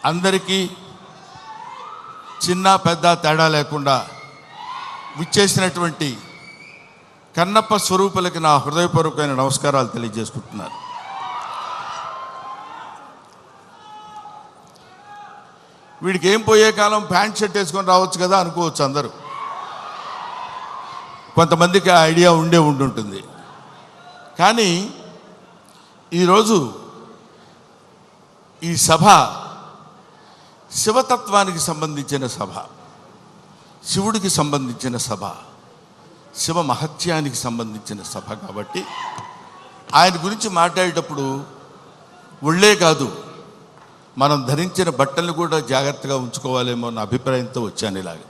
అందరికీ చిన్న పెద్ద తేడా లేకుండా విచ్చేసినటువంటి కన్నప్ప స్వరూపులకి నా హృదయపూర్వకమైన నమస్కారాలు తెలియజేసుకుంటున్నాను. వీడికి ఏం పోయే కాలం ప్యాంట్ షర్ట్ వేసుకొని రావచ్చు కదా అనుకోవచ్చు అందరూ. కొంతమందికి ఆ ఐడియా ఉండుంటుంది. కానీ ఈరోజు ఈ సభ శివతత్వానికి సంబంధించిన సభ, శివుడికి సంబంధించిన సభ, శివ మహత్యానికి సంబంధించిన సభ కాబట్టి ఆయన గురించి మాట్లాడేటప్పుడు ఒళ్ళే కాదు, మనం ధరించిన బట్టలను కూడా జాగ్రత్తగా ఉంచుకోవాలేమో అన్న అభిప్రాయంతో వచ్చాను ఇలాగ.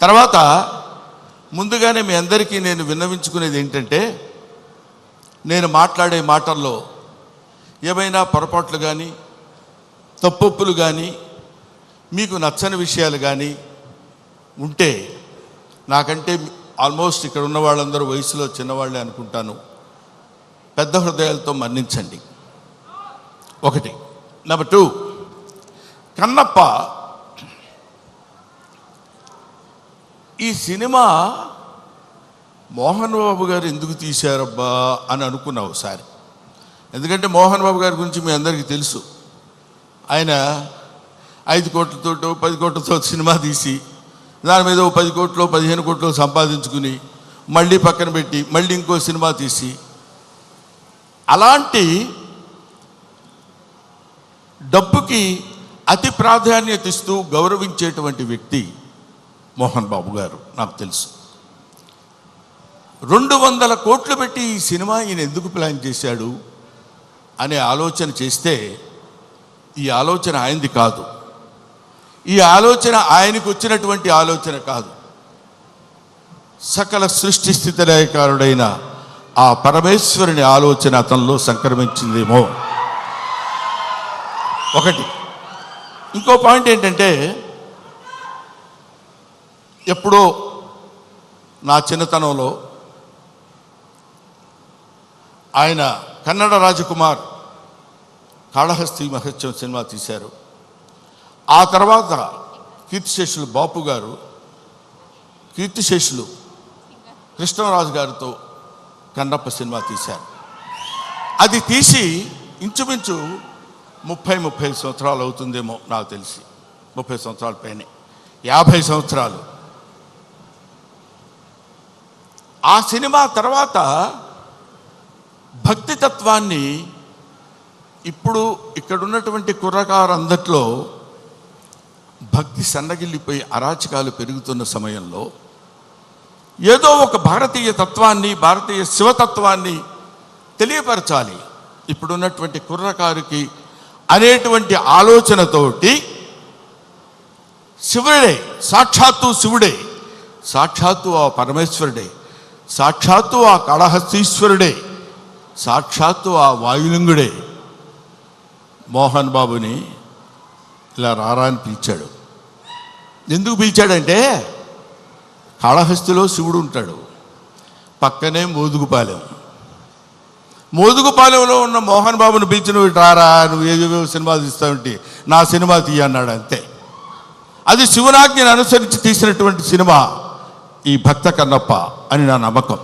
తర్వాత ముందుగానే మీ అందరికీ నేను విన్నవించుకునేది ఏంటంటే, నేను మాట్లాడే మాటల్లో ఏమైనా పొరపాట్లు కానీ తప్పొప్పులు కానీ మీకు నచ్చని విషయాలు కానీ ఉంటే, నాకంటే ఆల్మోస్ట్ ఇక్కడ ఉన్న వాళ్ళందరూ వయసులో చిన్నవాళ్ళే అనుకుంటాను, పెద్ద హృదయాలతో మన్నించండి. ఒకటి. నెంబర్ 2, కన్నప్ప ఈ సినిమా మోహన్ బాబు గారు ఎందుకు తీశారబ్బా అని అనుకున్నా ఒకసారి. ఎందుకంటే మోహన్ బాబు గారి గురించి మీ అందరికీ తెలుసు. ఆయన 5 కోట్లతో 10 కోట్లతో సినిమా తీసి దాని మీద 10 కోట్లు 15 కోట్లు సంపాదించుకుని మళ్ళీ పక్కన పెట్టి మళ్ళీ ఇంకో సినిమా తీసి, అలాంటి డబ్బుకి అతి ప్రాధాన్యత ఇస్తూ గౌరవించేటువంటి వ్యక్తి మోహన్ బాబు గారు. నాకు తెలుసు 200 కోట్లు పెట్టి ఈ సినిమా ఈయన ఎందుకు ప్లాన్ చేశాడు అనే ఆలోచన చేస్తే, ఈ ఆలోచన ఆయనది కాదు, ఈ ఆలోచన ఆయనకు వచ్చినటువంటి ఆలోచన కాదు, సకల సృష్టి స్థితి లయకారుడైన ఆ పరమేశ్వరుని ఆలోచన అతనిలో సంక్రమించిందేమో. ఒకటి. ఇంకో పాయింట్ ఏంటంటే, ఎప్పుడో నా చిన్నతనంలో ఆయన కన్నడ రాజకుమార్ కాళహస్తి మహత్యం సినిమా తీశారు. ఆ తర్వాత కీర్తిశేషులు బాపు గారు, కీర్తిశేషులు కృష్ణరాజు గారితో కన్నప్ప సినిమా తీశారు. అది తీసి ఇంచుమించు 30-35 సంవత్సరాలు అవుతుందేమో నాకు తెలిసి, 30 సంవత్సరాల పైనే, 50 సంవత్సరాలు. ఆ సినిమా తర్వాత భక్తి తత్వాన్ని ఇప్పుడు ఇక్కడ ఉన్నటువంటి కుర్రకారందట్లో భక్తి సన్నగిల్లిపోయి అరాచకాలు పెరుగుతున్న సమయంలో ఏదో ఒక భారతీయ తత్వాన్ని, భారతీయ శివతత్వాన్ని తెలియపరచాలి ఇప్పుడున్నటువంటి కుర్రకారుకి అనేటువంటి ఆలోచనతోటి శివుడే, సాక్షాత్తు శివుడే, సాక్షాత్తు ఆ పరమేశ్వరుడే, సాక్షాత్తు ఆ కాళహస్తీశ్వరుడే, సాక్షాత్తు ఆ వాయులింగుడే మోహన్ బాబుని ఇలా రారా అని పిలిచాడు. ఎందుకు పిలిచాడంటే, కాళహస్తిలో శివుడు ఉంటాడు, పక్కనే మోదుగుపాలెంలో ఉన్న మోహన్ బాబుని పిలిచి నువ్వు రారా, నువ్వు ఏవేవో సినిమా తీస్తావంటే నా సినిమా తీయ అన్నాడు అంతే. అది శివనాజ్ఞను అనుసరించి తీసినటువంటి సినిమా ఈ భక్త కన్నప్ప అని నా నమ్మకం.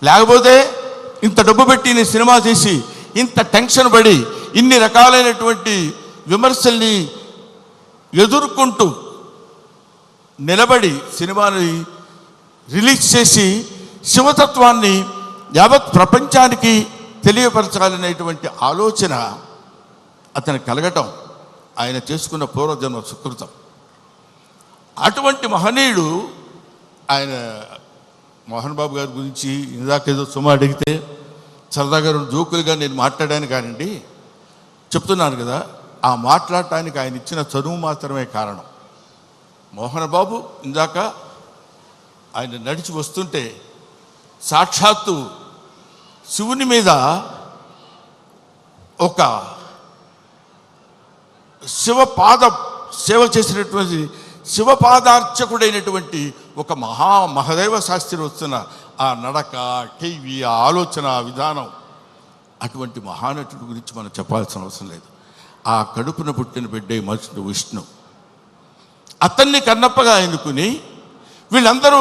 లేకపోతే ఇంత డబ్బు పెట్టి నేను సినిమా తీసి ఇంత టెన్షన్ పడి ఇన్ని రకాలైనటువంటి విమర్శల్ని ఎదుర్కొంటూ నిలబడి సినిమాని రిలీజ్ చేసి శివతత్వాన్ని యావత్ ప్రపంచానికి తెలియపరచాలనేటువంటి ఆలోచన అతనికి కలగటం ఆయన చేసుకున్న పూర్వజన్మ సుకృతం. అటువంటి మహనీయుడు ఆయన. మోహన్ బాబు గారి గురించి ఇందాకేదో సుమా అడిగితే సరదాగా జోకులుగా నేను మాట్లాడాను కానివ్వండి, చెప్తున్నాను కదా, ఆ మాట్లాడటానికి ఆయన ఇచ్చిన చదువు మాత్రమే కారణం. మోహన్ బాబు ఇందాక ఆయన నడిచి వస్తుంటే సాక్షాత్తు శివుని మీద ఒక శివపాద సేవ చేసినటువంటి శివపాదార్చకుడైనటువంటి ఒక మహదేవ శాస్త్రి వస్తున్న ఆ నడక, టీవీ, ఆ ఆలోచన విధానం, అటువంటి మహానటుడి గురించి మనం చెప్పాల్సిన అవసరం లేదు. ఆ కడుపున పుట్టిన బిడ్డే మనుషుడు విష్ణు. అతన్ని కన్నప్పగా ఎన్నుకుని వీళ్ళందరూ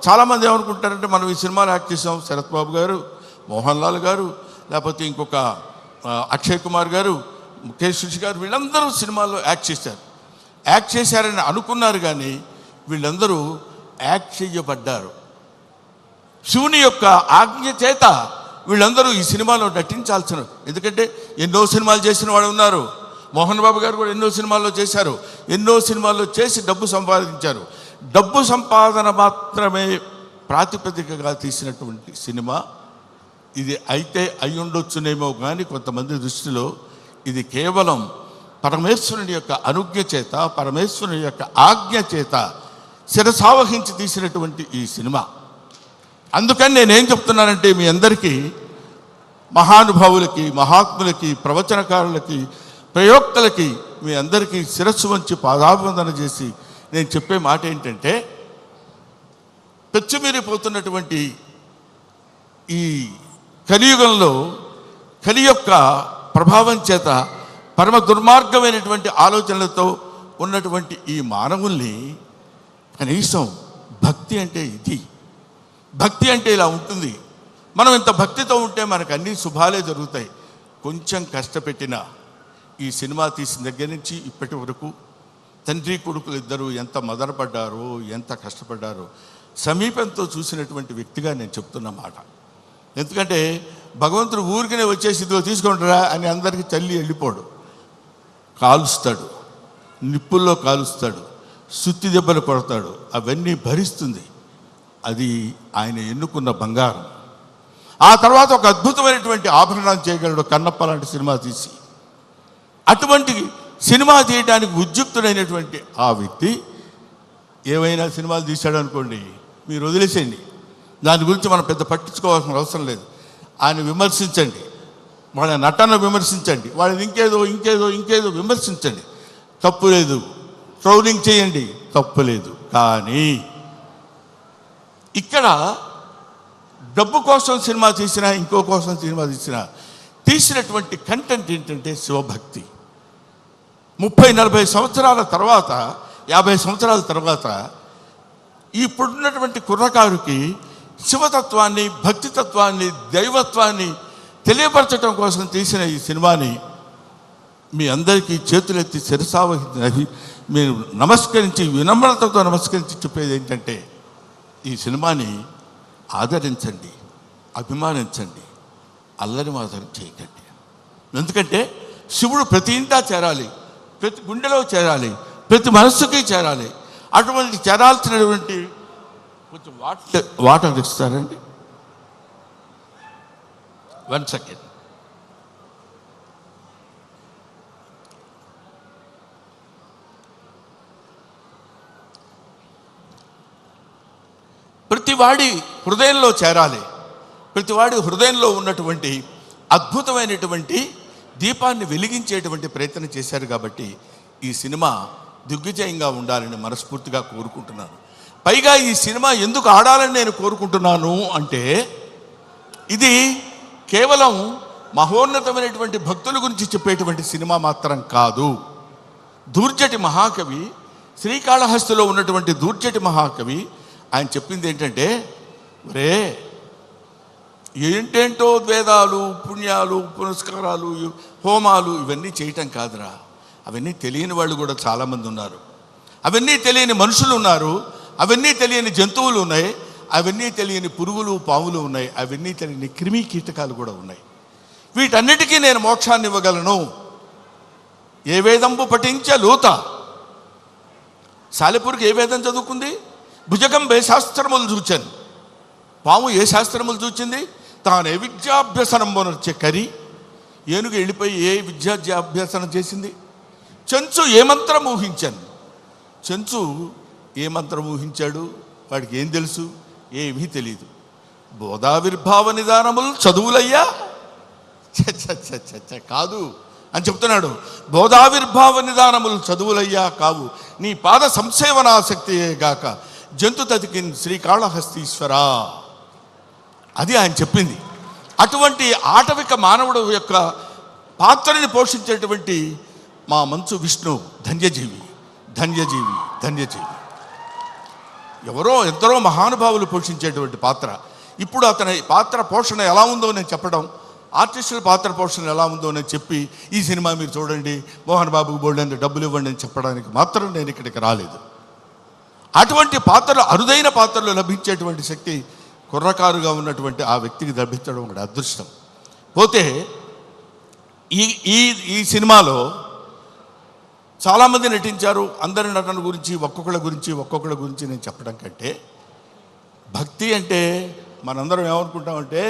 చాలామంది ఏమనుకుంటారంటే, మనం ఈ సినిమాలో యాక్ట్ చేసాం, శరత్ బాబు గారు, మోహన్ లాల్ గారు, లేకపోతే ఇంకొక అక్షయ్ కుమార్ గారు, ముఖేష్ ఋషి గారు, వీళ్ళందరూ సినిమాల్లో యాక్ట్ చేశారని అనుకున్నారు. కానీ వీళ్ళందరూ యాక్ట్ చేయబడ్డారు. శివుని యొక్క ఆజ్ఞ చేత వీళ్ళందరూ ఈ సినిమాలో నటించాల్సిన, ఎందుకంటే ఎన్నో సినిమాలు చేసిన వాళ్ళు ఉన్నారు. మోహన్ బాబు గారు కూడా ఎన్నో సినిమాల్లో చేశారు. ఎన్నో సినిమాల్లో చేసి డబ్బు సంపాదించారు. డబ్బు సంపాదన మాత్రమే ప్రాతిపదికగా తీసినటువంటి సినిమా ఇది. అయితే అయి ఉండొచ్చునేమో కానీ కొంతమంది దృష్టిలో ఇది కేవలం పరమేశ్వరుని యొక్క అనుజ్ఞ చేత, పరమేశ్వరుని యొక్క ఆజ్ఞ చేత శిరసావహించి తీసినటువంటి ఈ సినిమా. అందుకని నేనేం చెప్తున్నానంటే, మీ అందరికీ, మహానుభావులకి, మహాత్ములకి, ప్రవచనకారులకి, ప్రయోక్తలకి, మీ అందరికీ శిరస్సు వంచి పాదాభివందన చేసి నేను చెప్పే మాట ఏంటంటే, పెచ్చుమీరిపోతున్నటువంటి ఈ కలియుగంలో కలి యొక్క ప్రభావం చేత పరమ దుర్మార్గమైనటువంటి ఆలోచనలతో ఉన్నటువంటి ఈ మానవుల్ని కనీసం భక్తి అంటే ఇది, భక్తి అంటే ఇలా ఉంటుంది. మనం ఇంత భక్తితో ఉంటే మనకు అన్ని శుభాలే జరుగుతాయి. కొంచెం కష్టపెట్టిన ఈ సినిమా తీసిన దగ్గర నుంచి ఇప్పటి వరకు తండ్రి కొడుకులు ఇద్దరు ఎంత మదనపడ్డారో, ఎంత కష్టపడ్డారో సమీపంతో చూసినటువంటి వ్యక్తిగా నేను చెప్తున్న మాట. ఎందుకంటే భగవంతుడు ఊరికనే వచ్చేసి ఇదిగో తీసుకుంటారా అని అందరికీ తల్లి వెళ్ళిపోడు. కాలుస్తాడు, నిప్పుల్లో కాలుస్తాడు, సుత్తి దెబ్బలు కొడతాడు, అవన్నీ భరిస్తుంది. అది ఆయన ఎన్నుకున్న బంగారం. ఆ తర్వాత ఒక అద్భుతమైనటువంటి ఆభరణం చేయగలడు కన్నప్ప లాంటి సినిమా తీసి. అటువంటి సినిమా తీయడానికి ఉద్యుక్తుడైనటువంటి ఆ వ్యక్తి ఏమైనా సినిమాలు తీశాడు అనుకోండి, మీరు వదిలేసేయండి. దాని గురించి మనం పెద్ద పట్టించుకోవాల్సిన అవసరం లేదు. ఆయన విమర్శించండి, వాళ్ళ నటన విమర్శించండి, వాళ్ళని ఇంకేదో విమర్శించండి, తప్పు లేదు. ట్రోలింగ్ చేయండి, తప్పు లేదు. కానీ ఇక్కడ డబ్బు కోసం సినిమా తీసినా, ఇంకో కోసం సినిమా తీసినటువంటి కంటెంట్ ఏంటంటే శివభక్తి. 30-40 సంవత్సరాల తర్వాత, 50 సంవత్సరాల తర్వాత ఇప్పుడున్నటువంటి కుర్రకారుకి శివతత్వాన్ని, భక్తితత్వాన్ని, దైవత్వాన్ని తెలియపరచడం కోసం తీసిన ఈ సినిమాని మీ అందరికీ చేతులెత్తి శిరసావహించి మీరు నమస్కరించి, వినమ్రతతో నమస్కరించి చెప్పేది ఏంటంటే, ఈ సినిమాని ఆదరించండి, అభిమానించండి, అల్లరి మాత్రం చేయకండి. ఎందుకంటే శివుడు ప్రతి ఇంటా చేరాలి, ప్రతి గుండెలో చేరాలి, ప్రతి మనస్సుకి చేరాలి. అటువంటి చేరాల్సినటువంటి కొంచెం వాటర్ ఇస్తారండి. 1 సెకండ్. ప్రతివాడి హృదయంలో చేరాలి. ప్రతివాడి హృదయంలో ఉన్నటువంటి అద్భుతమైనటువంటి దీపాన్ని వెలిగించేటువంటి ప్రయత్నం చేశారు. కాబట్టి ఈ సినిమా దిగ్విజయంగా ఉండాలని మనస్ఫూర్తిగా కోరుకుంటున్నాను. పైగా ఈ సినిమా ఎందుకు ఆడాలని నేను కోరుకుంటున్నాను అంటే, ఇది కేవలం మహోన్నతమైనటువంటి భక్తుల గురించి చెప్పేటువంటి సినిమా మాత్రం కాదు. దూర్జటి మహాకవి, శ్రీకాళహస్తిలో ఉన్నటువంటి దూర్జటి మహాకవి ఆయన చెప్పింది ఏంటంటే, రే ఏంటేంటో వేదాలు, పుణ్యాలు, పునస్కారాలు, హోమాలు ఇవన్నీ చేయటం కాదురా. అవన్నీ తెలియని వాళ్ళు కూడా చాలామంది ఉన్నారు. అవన్నీ తెలియని మనుషులు ఉన్నారు. అవన్నీ తెలియని జంతువులు ఉన్నాయి. అవన్నీ తెలియని పురుగులు, పాములు ఉన్నాయి. అవన్నీ తెలియని క్రిమి కీటకాలు కూడా ఉన్నాయి. వీటన్నిటికీ నేను మోక్షాన్ని ఇవ్వగలను. ఏ వేదంబు పఠించే లోత. సాలెపురికి ఏ వేదం చదువుకుంది? భుజగం ఏ శాస్త్రములు చూచాను. పాము ఏ శాస్త్రములు చూచింది? తాను ఏ విద్యాభ్యసనం వచ్చే కరి. ఏనుగు వెళ్ళిపోయి ఏ విద్యాభ్యాసనం చేసింది? చెంచు ఏ మంత్రం ఊహించాను. చెంచు ఏ మంత్రం ఊహించాడు? వాడికి ఏం తెలుసు? ఏమీ తెలియదు. బోధావిర్భావ నిదానములు చదువులయ్యా కాదు అని చెప్తున్నాడు. బోధావిర్భావ నిదానములు చదువులయ్యా కావు, నీ పాద సంసేవనాసక్తియే గాక జంతు తతికిన్ శ్రీకాళహస్తీశ్వరా. అది ఆయన చెప్పింది. అటువంటి ఆటవిక మానవుడు యొక్క పాత్రని పోషించేటువంటి మా మంచు విష్ణు ధన్యజీవి ధన్యజీవి ధన్యజీవి. ఎందరో మహానుభావులు పోషించేటువంటి పాత్ర. ఇప్పుడు అతని పాత్ర పోషణ ఎలా ఉందో నేను చెప్పడం, ఆర్టిస్టుల పాత్ర పోషణ ఎలా ఉందో నేను చెప్పి ఈ సినిమా మీరు చూడండి, మోహన్ బాబుకు బోల్డెంత డబ్బులు ఇవ్వండి అని చెప్పడానికి మాత్రం నేను ఇక్కడికి రాలేదు. అటువంటి పాత్రలు, అరుదైన పాత్రలు లభించేటువంటి శక్తి కుర్రకారుగా ఉన్నటువంటి ఆ వ్యక్తికి లభించడం ఒక అదృష్టం. పోతే ఈ ఈ ఈ సినిమాలో చాలామంది నటించారు. అందరి నటన గురించి ఒక్కొక్కళ్ళ గురించి నేను చెప్పడం కంటే, భక్తి అంటే మనందరం ఏమనుకుంటామంటే,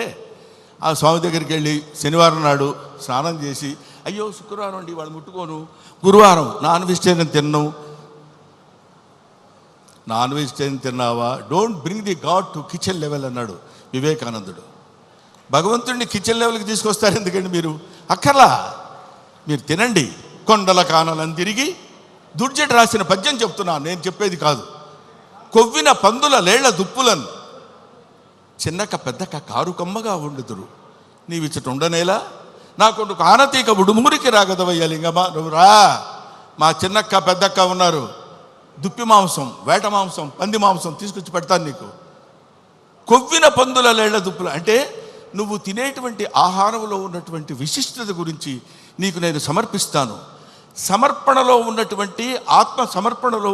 ఆ స్వామి దగ్గరికి వెళ్ళి శనివారం నాడు స్నానం చేసి, అయ్యో శుక్రవారం అండి వాళ్ళు ముట్టుకోను, గురువారం నాన్ వెజిటేరియన్ తిన్నావా, don't bring the God to kitchen level అన్నాడు వివేకానందుడు. భగవంతుడిని కిచెన్ లెవెల్కి తీసుకొస్తారు ఎందుకండి మీరు? అక్కర్లా, మీరు తినండి. కొండల కానలను తిరిగి దుర్జటి రాసిన పద్యం చెప్తున్నా, నేను చెప్పేది కాదు. కొవ్విన పందుల లేళ్ల దుప్పులను చిన్నక పెద్దక కారు కమ్మగా ఉండుదురు, నీవిచ్చట ఉండనేలా నా కొడుకు ఆనతీక ఉడుమురికి రాగదవయ్య లింగమా, నువ్వు రా. మా చిన్నక్క పెద్దక్క ఉన్నారు, దుప్పి మాంసం, వేట మాంసం, పంది మాంసం తీసుకొచ్చి పెడతాను నీకు. కొవ్విన పందుల లేళ్ల దుప్పులు అంటే నువ్వు తినేటువంటి ఆహారంలో ఉన్నటువంటి విశిష్టత గురించి నీకు నేను సమర్పిస్తాను. సమర్పణలో ఉన్నటువంటి ఆత్మ సమర్పణలో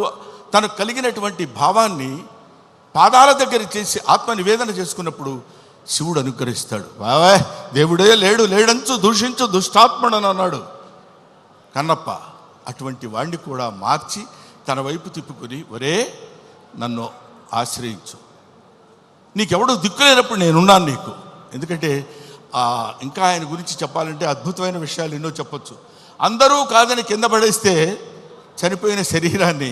తనకు కలిగినటువంటి భావాన్ని పాదాల దగ్గర చేసి ఆత్మ నివేదన చేసుకున్నప్పుడు శివుడు అనుగ్రహిస్తాడు. బావా దేవుడే లేడంచు దూషించు దుష్టాత్మడని అన్నాడు కన్నప్ప. అటువంటి వాణ్ణి కూడా మార్చి తన వైపు తిప్పుకొని, ఒరే నన్ను ఆశ్రయించు, నీకెవడో దిక్కు లేనప్పుడు నేనున్నాను నీకు. ఎందుకంటే ఇంకా ఆయన గురించి చెప్పాలంటే అద్భుతమైన విషయాలు ఎన్నో చెప్పొచ్చు. అందరూ కాదని కింద పడేస్తే చనిపోయిన శరీరాన్ని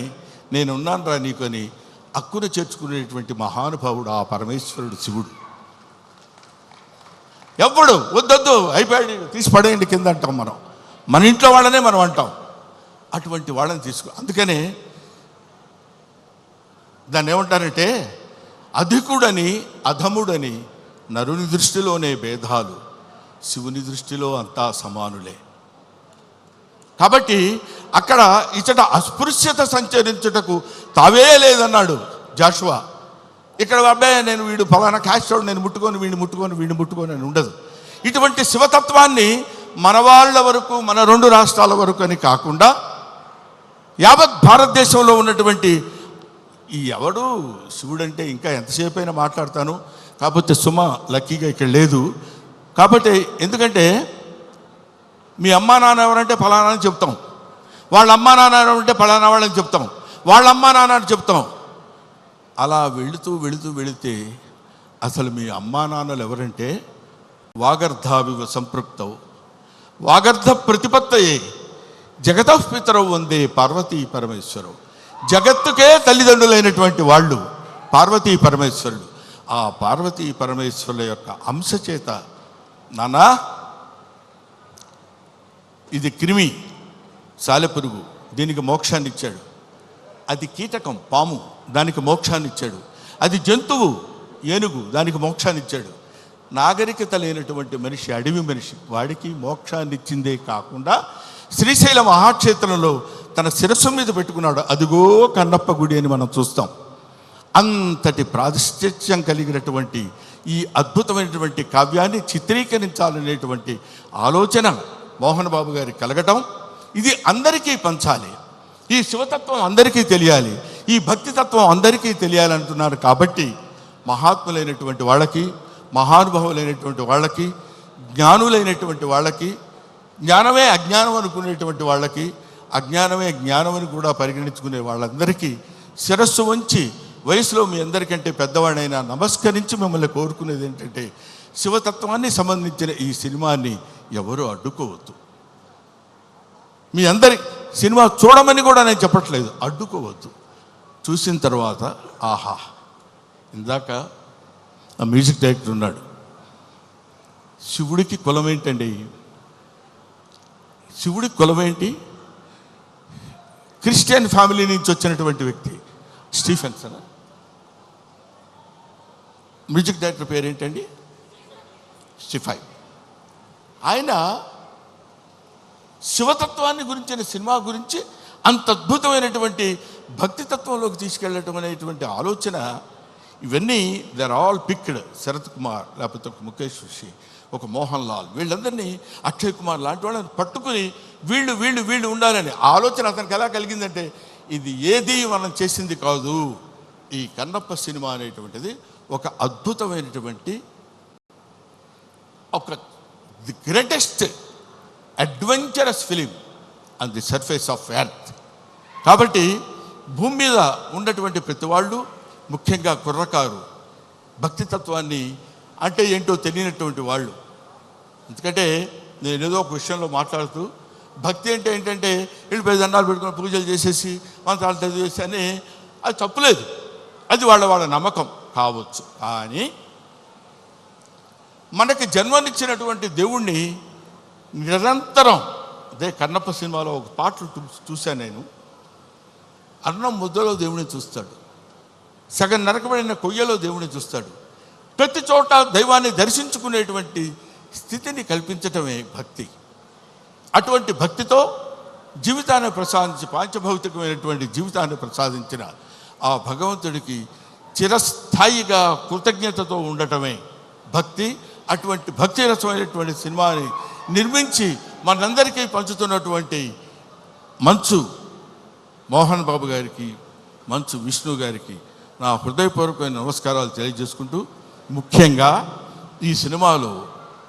నేనున్నాను రా నీకు అని అక్కున చేర్చుకునేటువంటి మహానుభావుడు ఆ పరమేశ్వరుడు శివుడు. ఎవ్వడు వద్దొద్దు అయిపోయాడు తీసి పడేయండి కింద అంటాం మనం, మన ఇంట్లో వాళ్ళనే మనం అంటాం. అటువంటి వాళ్ళని అందుకనే దాన్ని ఏమంటారంటే, అధికుడని అధముడని నరుని దృష్టిలోనే భేదాలు, శివుని దృష్టిలో అంతా సమానులే. కాబట్టి అక్కడ ఇచ్చట అస్పృశ్యత సంచరించుటకు తావే లేదన్నాడు జాషువా. ఇక్కడ అబ్బాయి నేను వీడు ఫలానా క్యాస్ట్ నేను వీడిని ముట్టుకొని అని ఉండదు. ఇటువంటి శివతత్వాన్ని మన వాళ్ళ వరకు, మన 2 రాష్ట్రాల వరకు అని కాకుండా యావత్ భారతదేశంలో ఉన్నటువంటి ఈ ఎవడు శివుడంటే ఇంకా ఎంతసేపు అయినా మాట్లాడతాను. కాకపోతే సుమ లక్కీగా ఇక్కడ లేదు. కాబట్టి ఎందుకంటే మీ అమ్మా నాన్న ఎవరంటే ఫలానా అని చెప్తాం, వాళ్ళ అమ్మా నాన్న ఎవరంటే ఫలానా వాళ్ళని చెప్తాం, వాళ్ళ అమ్మా నాన్న అని చెప్తాం. అలా వెళితే అసలు మీ అమ్మా నాన్నలు ఎవరంటే వాగర్ధావివ సంపృక్తవు వాగర్ధ ప్రతిపత్తయే జగతః పితరవు వందే పార్వతీ పరమేశ్వరవు. జగత్తుకే తల్లిదండ్రులైనటువంటి వాళ్ళు పార్వతీ పరమేశ్వరుడు. ఆ పార్వతీ పరమేశ్వరుల యొక్క అంశ చేత, నానా ఇది క్రిమి సాలెపురుగు, దీనికి మోక్షాన్ని ఇచ్చాడు. అది కీటకం పాము, దానికి మోక్షాన్ని ఇచ్చాడు. అది జంతువు ఏనుగు, దానికి మోక్షాన్ని ఇచ్చాడు. నాగరికత లేనటువంటి మనిషి, అడవి మనిషి, వాడికి మోక్షాన్ని ఇచ్చిందే కాకుండా శ్రీశైల మహాక్షేత్రంలో తన శిరస్సు మీద పెట్టుకున్నాడు. అదిగో కన్నప్ప గుడి అని మనం చూస్తాం. అంతటి ప్రాతిష్ఠ్యం కలిగినటువంటి ఈ అద్భుతమైనటువంటి కావ్యాన్ని చిత్రీకరించాలనేటువంటి ఆలోచన మోహన్ బాబు గారి కలగటం, ఇది అందరికీ పంచాలి, ఈ శివతత్వం అందరికీ తెలియాలి, ఈ భక్తితత్వం అందరికీ తెలియాలంటున్నారు. కాబట్టి మహాత్ములైనటువంటి వాళ్ళకి, మహానుభావులైనటువంటి వాళ్ళకి, జ్ఞానులైనటువంటి వాళ్ళకి, జ్ఞానమే అజ్ఞానం అనుకునేటువంటి వాళ్ళకి, అజ్ఞానమే జ్ఞానం అని కూడా పరిగణించుకునే వాళ్ళందరికీ శిరస్సు వంచి, వయసులో మీ అందరికంటే పెద్దవాడైనా నమస్కరించి మిమ్మల్ని కోరుకునేది ఏంటంటే, శివతత్వాన్ని సంబంధించిన ఈ సినిమాని ఎవరు అడ్డుకోవద్దు. మీ అందరి సినిమా చూడమని కూడా నేను చెప్పట్లేదు, అడ్డుకోవద్దు. చూసిన తర్వాత ఆహా, ఇందాక ఆ మ్యూజిక్ డైరెక్టర్ ఉన్నాడు, శివుడికి కులం ఏంటండి? శివుడికి కులం ఏంటి? క్రిస్టియన్ ఫ్యామిలీ నుంచి వచ్చినటువంటి వ్యక్తి స్టీఫెన్సన్. మ్యూజిక్ డైరెక్టర్ పేరేంటండి? స్టీఫై. ఆయన శివతత్వాన్ని గురించిన సినిమా గురించి అంత అద్భుతమైనటువంటి భక్తితత్వంలోకి తీసుకెళ్ళటం అనేటువంటి ఆలోచన, ఇవన్నీ they are all picked. Sarath Kumar, లేకపోతే ఒక ముఖేష్ ఋషి, ఒక మోహన్ లాల్, వీళ్ళందరినీ, అక్షయ్ కుమార్ లాంటి వాళ్ళని పట్టుకుని వీళ్ళు వీళ్ళు వీళ్ళు ఉండాలని ఆలోచన అతనికి ఎలా కలిగిందంటే, ఇది ఏది మనం చేసింది కాదు, ఈ కన్నప్ప సినిమా అనేటువంటిది ఒక అద్భుతమైనటువంటి, ఒక the greatest adventurous film on the surface of earth. కాబట్టి భూమి మీద ఉన్నటువంటి ప్రతి వాళ్ళు, ముఖ్యంగా కుర్రకారు, భక్తితత్వాన్ని అంటే ఏంటో తెలియనటువంటి వాళ్ళు. ఎందుకంటే నేను ఏదో ఒక విషయంలో మాట్లాడుతూ, భక్తి అంటే ఏంటంటే వీళ్ళు పది దండాలు పెట్టుకుని పూజలు చేసేసి మంత్రాలు చదివేసి అని, అది తప్పులేదు, అది వాళ్ళ నమ్మకం కావచ్చు. కానీ మనకి జన్మనిచ్చినటువంటి దేవుణ్ణి నిరంతరం, అదే కన్నప్ప సినిమాలో ఒక పాటలు చూశాను నేను, అన్నం ముద్దలో దేవుని చూస్తాడు, సగం నరకబడిన కొయ్యలో దేవుని చూస్తాడు, ప్రతి చోట దైవాన్ని దర్శించుకునేటువంటి స్థితిని కల్పించటమే భక్తి. అటువంటి భక్తితో జీవితాన్ని ప్రసాదించి, పాంచభౌతికమైనటువంటి జీవితాన్ని ప్రసాదించిన ఆ భగవంతుడికి చిరస్థాయిగా కృతజ్ఞతతో ఉండటమే భక్తి. అటువంటి భక్తి రసమైనటువంటి సినిమాని నిర్మించి మనందరికీ పంచుతున్నటువంటి మంచు మోహన్ బాబు గారికి, మంచు విష్ణు గారికి నా హృదయపూర్వకమైన నమస్కారాలు తెలియజేసుకుంటూ, ముఖ్యంగా ఈ సినిమాలో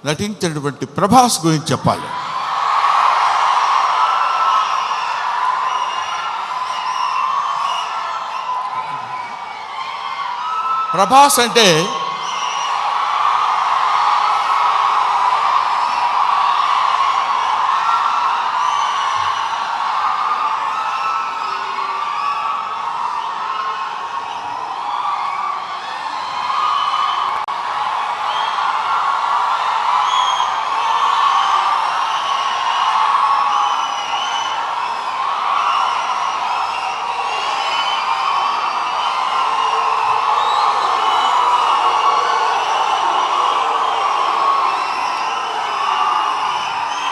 నటించినటువంటి ప్రభాస్ గురించి చెప్పాలి. ప్రభాస్ అంటే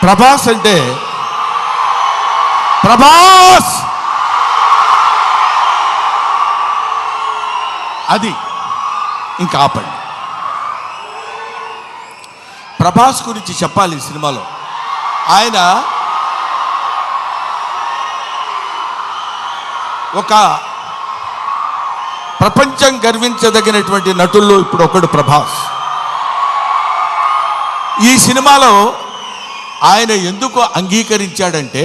ప్రభాస్ అంటే ప్రభాస్ అది ఇంకా ఆపండి. ప్రభాస్ గురించి చెప్పాలి ఈ సినిమాలో. ఆయన ఒక ప్రపంచం గర్వించదగినటువంటి నటుల్లో ఇప్పుడు ఒకడు ప్రభాస్. ఈ సినిమాలో ఆయన ఎందుకు అంగీకరించాడంటే,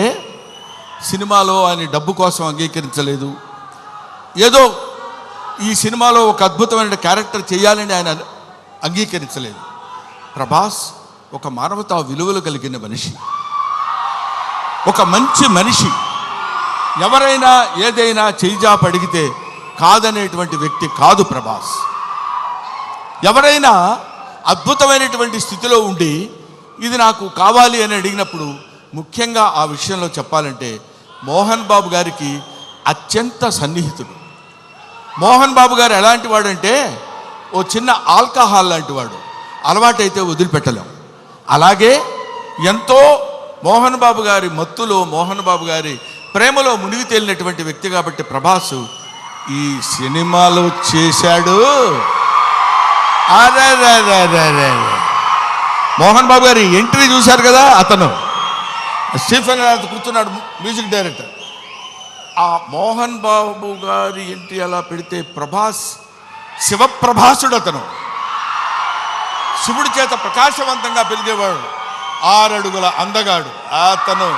సినిమాలో ఆయన డబ్బు కోసం అంగీకరించలేదు, ఏదో ఈ సినిమాలో ఒక అద్భుతమైన క్యారెక్టర్ చేయాలని ఆయన అంగీకరించలేదు. ప్రభాస్ ఒక మానవతా విలువలు కలిగిన మనిషి, ఒక మంచి మనిషి. ఎవరైనా ఏదైనా చేయిజాప అడిగితే కాదనేటువంటి వ్యక్తి కాదు ప్రభాస్. ఎవరైనా అద్భుతమైనటువంటి స్థితిలో ఉండి ఇది నాకు కావాలి అని అడిగినప్పుడు, ముఖ్యంగా ఆ విషయంలో చెప్పాలంటే మోహన్ బాబు గారికి అత్యంత సన్నిహితుడు. మోహన్ బాబు గారు ఎలాంటి వాడంటే, ఓ చిన్న ఆల్కహాల్ లాంటి వాడు, అలవాటైతే వదిలిపెట్టలేం. అలాగే ఎంతో మోహన్ బాబు గారి మత్తులో, మోహన్ బాబు గారి ప్రేమలో మునిగి తేలినటువంటి వ్యక్తి. కాబట్టి ప్రభాస్ ఈ సినిమాలో చేశాడు. అరే మోహన్ బాబు గారి ఎంట్రీ చూశారు కదా, అతను స్టీఫెన్ కూర్చున్నాడు, మ్యూజిక్ డైరెక్టర్. ఆ మోహన్ బాబు గారి ఎంట్రీ అలా పెడితే ప్రభాస్ శివప్రభాసుడు. అతను శివుడి చేత ప్రకాశవంతంగా పెరిగేవాడు, 6 అడుగుల అందగాడు. అతను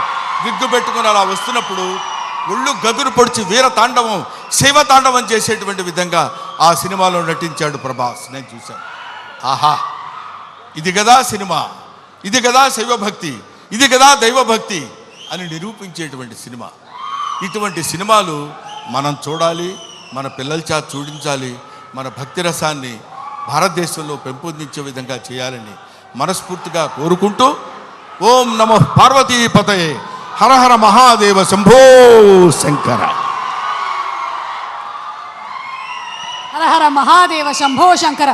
విగ్గు పెట్టుకుని అలా వస్తున్నప్పుడు ఒళ్ళు గగురు పొడిచి వీర తాండవం, శైవ తాండవం చేసేటువంటి విధంగా ఆ సినిమాలో నటించాడు ప్రభాస్. నేను చూశాను. ఆహా, ఇది కదా సినిమా, ఇది కదా శైవభక్తి, ఇది కదా దైవభక్తి అని నిరూపించేటువంటి సినిమా. ఇటువంటి సినిమాలు మనం చూడాలి, మన పిల్లల చేత చూడించాలి. మన భక్తి రసాన్ని భారతదేశంలో పెంపొందించే విధంగా చేయాలని మనస్ఫూర్తిగా కోరుకుంటూ, ఓం నమః పార్వతీపతయే, హర హర మహాదేవ, శంభో శంకర. హర హర మహాదేవ, శంభో శంకర.